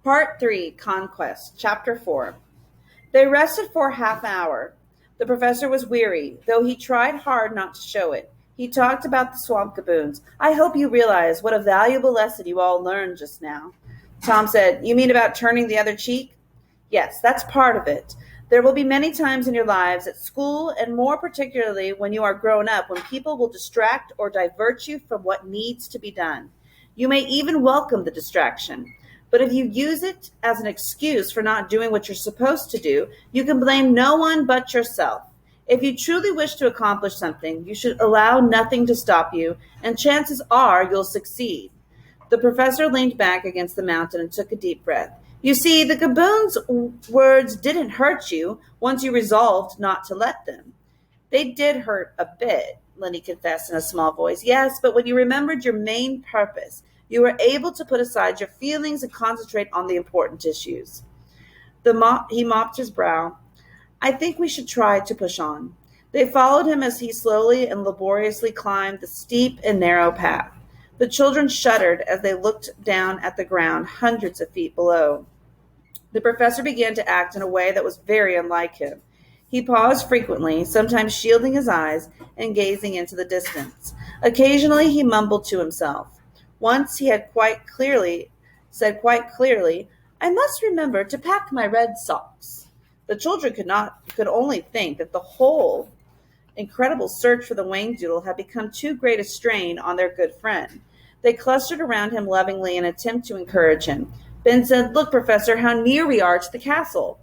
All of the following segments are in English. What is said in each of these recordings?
Part 3, Conquest, Chapter 4. They rested for half an hour. The professor was weary, though he tried hard not to show it. He talked about the swamp gaboons. I hope you realize what a valuable lesson you all learned just now. Tom said, You mean about turning the other cheek? Yes, that's part of it. There will be many times in your lives, at school, and more particularly when you are grown up, when people will distract or divert you from what needs to be done. You may even welcome the distraction. But if you use it as an excuse for not doing what you're supposed to do, you can blame no one but yourself. If you truly wish to accomplish something, you should allow nothing to stop you, and chances are you'll succeed. The professor leaned back against the mountain and took a deep breath. You see, the gaboon's words didn't hurt you once you resolved not to let them. They did hurt a bit, Lenny confessed in a small voice. Yes, but when you remembered your main purpose, you were able to put aside your feelings and concentrate on the important issues. He mopped his brow. I think we should try to push on. They followed him as he slowly and laboriously climbed the steep and narrow path. The children shuddered as they looked down at the ground hundreds of feet below. The professor began to act in a way that was very unlike him. He paused frequently, sometimes shielding his eyes and gazing into the distance. Occasionally he mumbled to himself. Once he had said quite clearly, I must remember to pack my red socks. The children could only think that the whole incredible search for the Whangdoodle had become too great a strain on their good friend. They clustered around him lovingly in an attempt to encourage him. Ben said, Look, Professor, how near we are to the castle.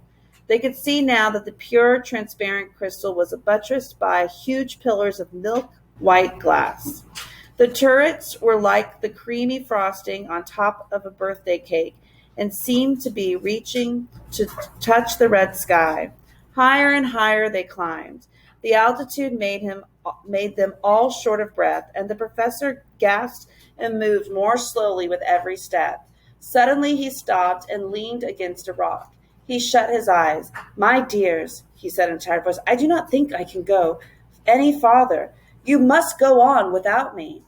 They could see now that the pure, transparent crystal was buttressed by huge pillars of milk-white glass. The turrets were like the creamy frosting on top of a birthday cake and seemed to be reaching to touch the red sky. Higher and higher they climbed. The altitude made them all short of breath, and the professor gasped and moved more slowly with every step. Suddenly he stopped and leaned against a rock. He shut his eyes. My dears, he said in a tired voice, I do not think I can go any farther. You must go on without me.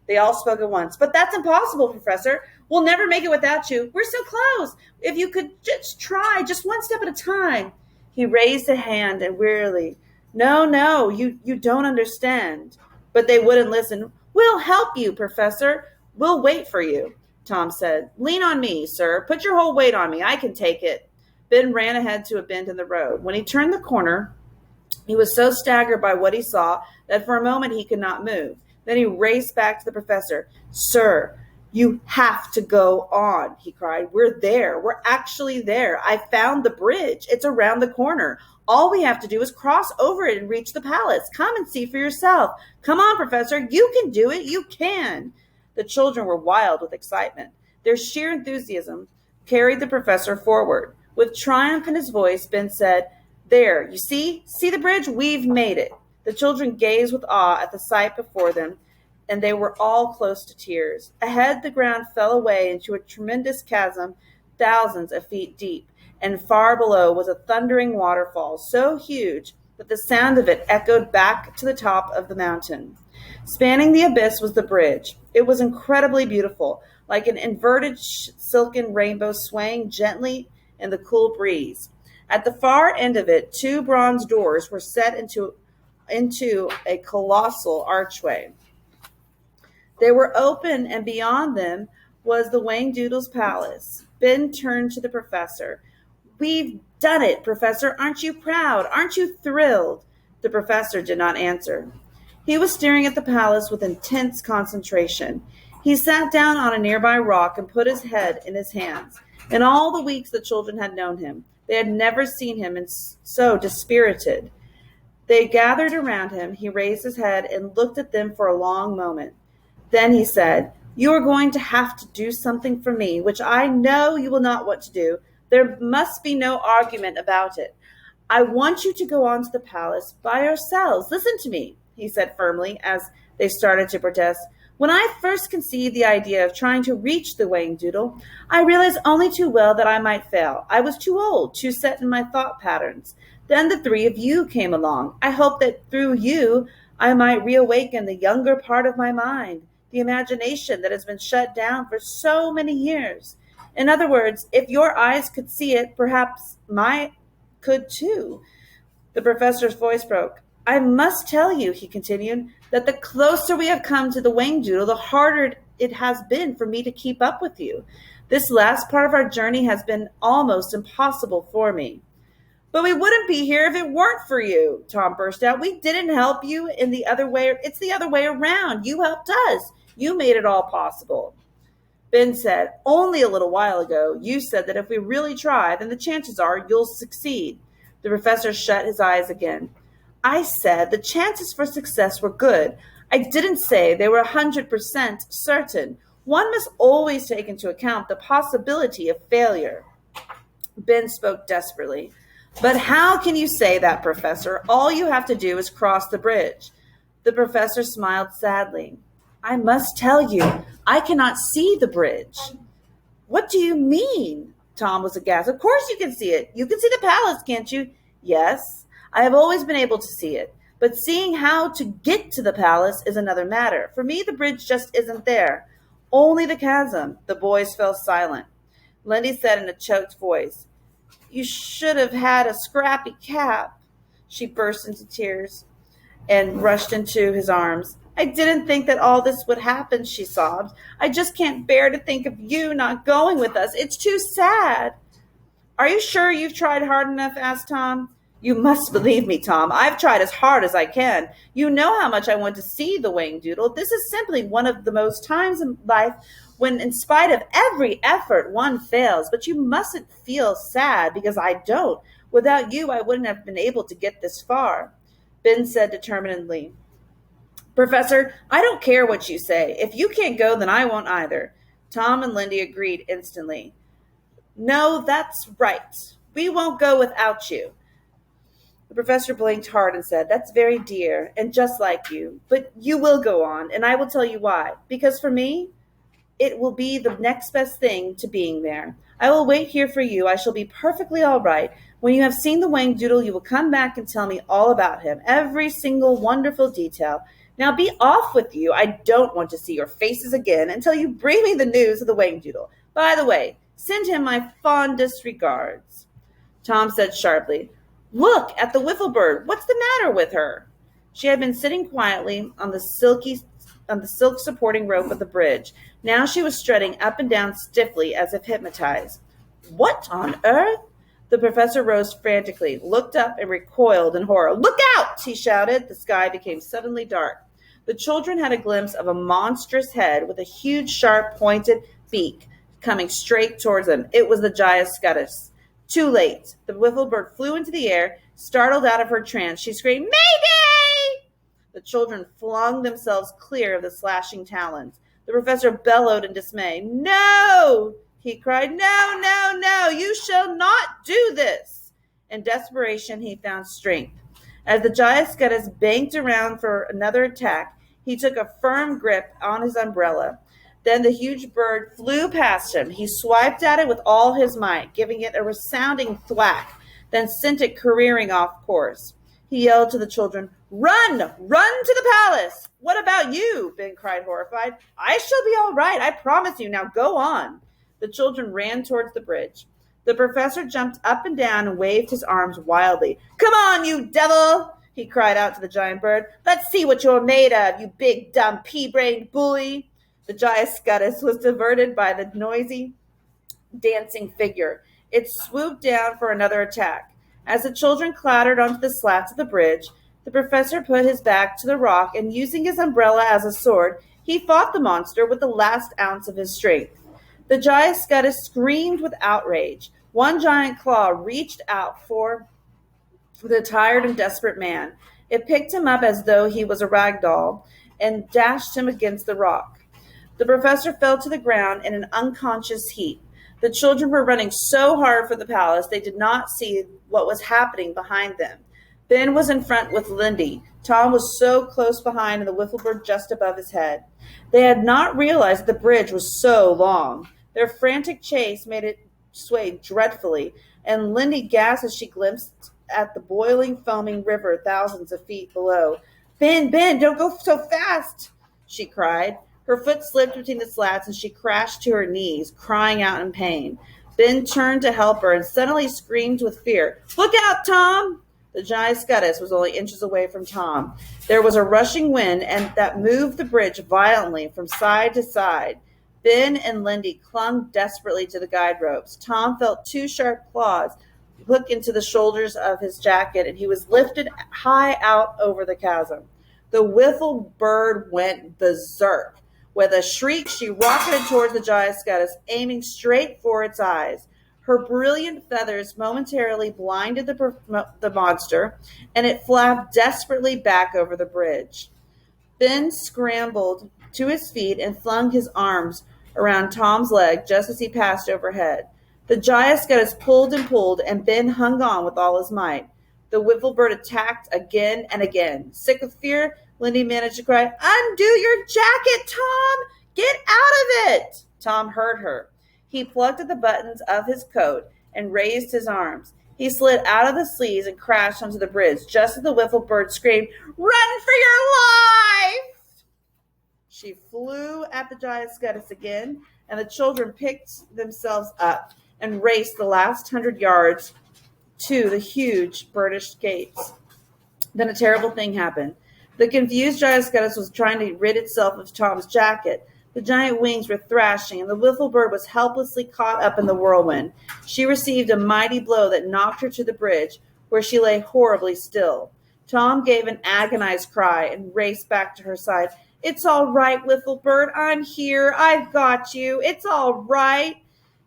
They all spoke at once. But that's impossible, Professor. We'll never make it without you. We're so close. If you could just try, just one step at a time. He raised a hand and wearily. No, you don't understand. But they wouldn't listen. We'll help you, Professor. We'll wait for you, Tom said. Lean on me, sir. Put your whole weight on me. I can take it. Ben ran ahead to a bend in the road. When he turned the corner, he was so staggered by what he saw that for a moment he could not move. Then he raced back to the professor. Sir, you have to go on, he cried. We're there. We're actually there. I found the bridge. It's around the corner. All we have to do is cross over it and reach the palace. Come and see for yourself. Come on, Professor. You can do it. You can. The children were wild with excitement. Their sheer enthusiasm carried the professor forward. With triumph in his voice, Ben said, There, you see? See the bridge? We've made it. The children gazed with awe at the sight before them, and they were all close to tears. Ahead, the ground fell away into a tremendous chasm thousands of feet deep, and far below was a thundering waterfall so huge that the sound of it echoed back to the top of the mountain. Spanning the abyss was the bridge. It was incredibly beautiful, like an inverted silken rainbow swaying gently in the cool breeze. At the far end of it, 2 bronze doors were set into a colossal archway. They were open, and beyond them was the Whangdoodles' palace. Ben turned to the professor. We've done it, Professor. Aren't you proud? Aren't you thrilled? The professor did not answer. He was staring at the palace with intense concentration. He sat down on a nearby rock and put his head in his hands. In all the weeks the children had known him, they had never seen him so dispirited. They gathered around him. He raised his head and looked at them for a long moment. Then he said, You are going to have to do something for me, which I know you will not want to do. There must be no argument about it. I want you to go on to the palace by yourselves. Listen to me, he said firmly as they started to protest. When I first conceived the idea of trying to reach the Whangdoodle, I realized only too well that I might fail. I was too old, too set in my thought patterns. Then the 3 of you came along. I hoped that through you I might reawaken the younger part of my mind, the imagination that has been shut down for so many years. In other words, if your eyes could see it, perhaps my could too. The professor's voice broke. I must tell you, he continued, that the closer we have come to the Whangdoodle, the harder it has been for me to keep up with you. This last part of our journey has been almost impossible for me. But we wouldn't be here if it weren't for you, Tom burst out. We didn't help you in the other way. It's the other way around. You helped us. You made it all possible. Ben said, only a little while ago, you said that if we really try, then the chances are you'll succeed. The professor shut his eyes again. I said the chances for success were good. I didn't say they were 100% certain. One must always take into account the possibility of failure. Ben spoke desperately. But how can you say that, Professor? All you have to do is cross the bridge. The professor smiled sadly. I must tell you, I cannot see the bridge. What do you mean? Tom was aghast. Of course you can see it. You can see the palace, can't you? Yes, I have always been able to see it. But seeing how to get to the palace is another matter. For me, the bridge just isn't there. Only the chasm. The boys fell silent. Lindy said in a choked voice, You should have had a scrappy cap. She burst into tears and rushed into his arms. I didn't think that all this would happen, she sobbed. I just can't bear to think of you not going with us. It's too sad. Are you sure you've tried hard enough? Asked Tom. You must believe me, Tom. I've tried as hard as I can. You know how much I want to see the Whangdoodle. This is simply one of the most times in life when, in spite of every effort, one fails. But you mustn't feel sad, because I don't. Without you, I wouldn't have been able to get this far. Ben said determinedly, Professor, I don't care what you say. If you can't go, then I won't either. Tom and Lindy agreed instantly. No, that's right. We won't go without you. The professor blinked hard and said, That's very dear and just like you. But you will go on, and I will tell you why. Because for me, it will be the next best thing to being there. I will wait here for you. I shall be perfectly all right. When you have seen the Whangdoodle, you will come back and tell me all about him, every single wonderful detail. Now be off with you. I don't want to see your faces again until you bring me the news of the Whangdoodle. By the way, send him my fondest regards. Tom said sharply, Look at the wiffle bird. What's the matter with her? She had been sitting quietly on the silk supporting rope of the bridge. Now she was strutting up and down stiffly as if hypnotized. What on earth? The professor rose frantically, looked up, and recoiled in horror. Look out! He shouted. The sky became suddenly dark. The children had a glimpse of a monstrous head with a huge, sharp, pointed beak coming straight towards them. It was the Gyroscotus. Too late. The wiffle bird flew into the air. Startled out of her trance, she screamed, Mayday! The children flung themselves clear of the slashing talons. The professor bellowed in dismay. No! He cried, No, no, no! You shall not do this! In desperation, he found strength. As the Gyroscotus banked around for another attack, he took a firm grip on his umbrella. Then the huge bird flew past him. He swiped at it with all his might, giving it a resounding thwack, then sent it careering off course. He yelled to the children, Run! Run to the palace! What about you? Ben cried, horrified. I shall be all right, I promise you. Now go on. The children ran towards the bridge. The professor jumped up and down and waved his arms wildly. Come on, you devil! He cried out to the giant bird. Let's see what you're made of, you big, dumb, pea-brained bully. The Gyroscotus was diverted by the noisy, dancing figure. It swooped down for another attack. As the children clattered onto the slats of the bridge, the professor put his back to the rock, and using his umbrella as a sword, he fought the monster with the last ounce of his strength. The Gyroscotus screamed with outrage. One giant claw reached out for the tired and desperate man. It picked him up as though he was a rag doll and dashed him against the rock. The professor fell to the ground in an unconscious heap. The children were running so hard for the palace they did not see what was happening behind them. Ben was in front with Lindy. Tom was so close behind and the wiffle bird just above his head. They had not realized that the bridge was so long. Their frantic chase made it sway dreadfully, and Lindy gasped as she glimpsed at the boiling, foaming river thousands of feet below. Ben, don't go so fast, she cried. Her foot slipped between the slats and she crashed to her knees, crying out in pain. Ben turned to help her and suddenly screamed with fear, "Look out, Tom!" The giant Scutus was only inches away from Tom. There was a rushing wind and that moved the bridge violently from side to side. Ben and Lindy clung desperately to the guide ropes. Tom felt two sharp claws hook into the shoulders of his jacket, and he was lifted high out over the chasm. The wiffle bird went berserk. With a shriek, she rocketed towards the giant Scutus, aiming straight for its eyes. Her brilliant feathers momentarily blinded the monster, and it flapped desperately back over the bridge. Ben scrambled to his feet and flung his arms around Tom's leg just as he passed overhead. The giant Scutus pulled, and Ben hung on with all his might. The wiffle bird attacked again and again. Sick with fear, Lindy managed to cry, "Undo your jacket, Tom! Get out of it!" Tom heard her. He plucked at the buttons of his coat and raised his arms. He slid out of the sleeves and crashed onto the bridge just as the wiffle bird screamed, "Run for your life!" She flew at the giant Scutus again, and the children picked themselves up and raced the last 100 yards to the huge burnished gates. Then a terrible thing happened. The confused giant Scutus was trying to rid itself of Tom's jacket. The giant wings were thrashing, and the wiffle bird was helplessly caught up in the whirlwind. She received a mighty blow that knocked her to the bridge, where she lay horribly still. Tom gave an agonized cry and raced back to her side. "It's all right, wiffle bird. I'm here. I've got you. It's all right."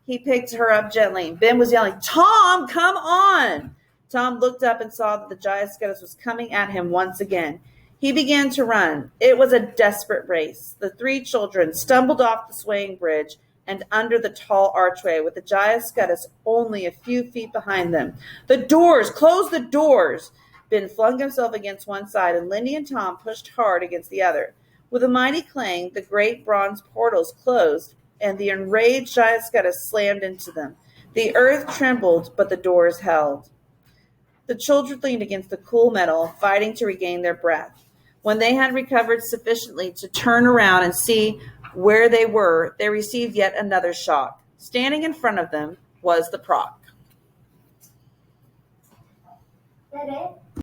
He picked her up gently. Ben was yelling, "Tom, come on!" Tom looked up and saw that the giant Scutus was coming at him once again. He began to run. It was a desperate race. The three children stumbled off the swaying bridge and under the tall archway, with the giant Scutus only a few feet behind them. "The doors! Close the doors!" Ben flung himself against one side, and Lindy and Tom pushed hard against the other. With a mighty clang, the great bronze portals closed, and the enraged giant Scutus slammed into them. The earth trembled, but the doors held. The children leaned against the cool metal, fighting to regain their breath. When they had recovered sufficiently to turn around and see where they were, they received yet another shock. Standing in front of them was the Proc. Is that it?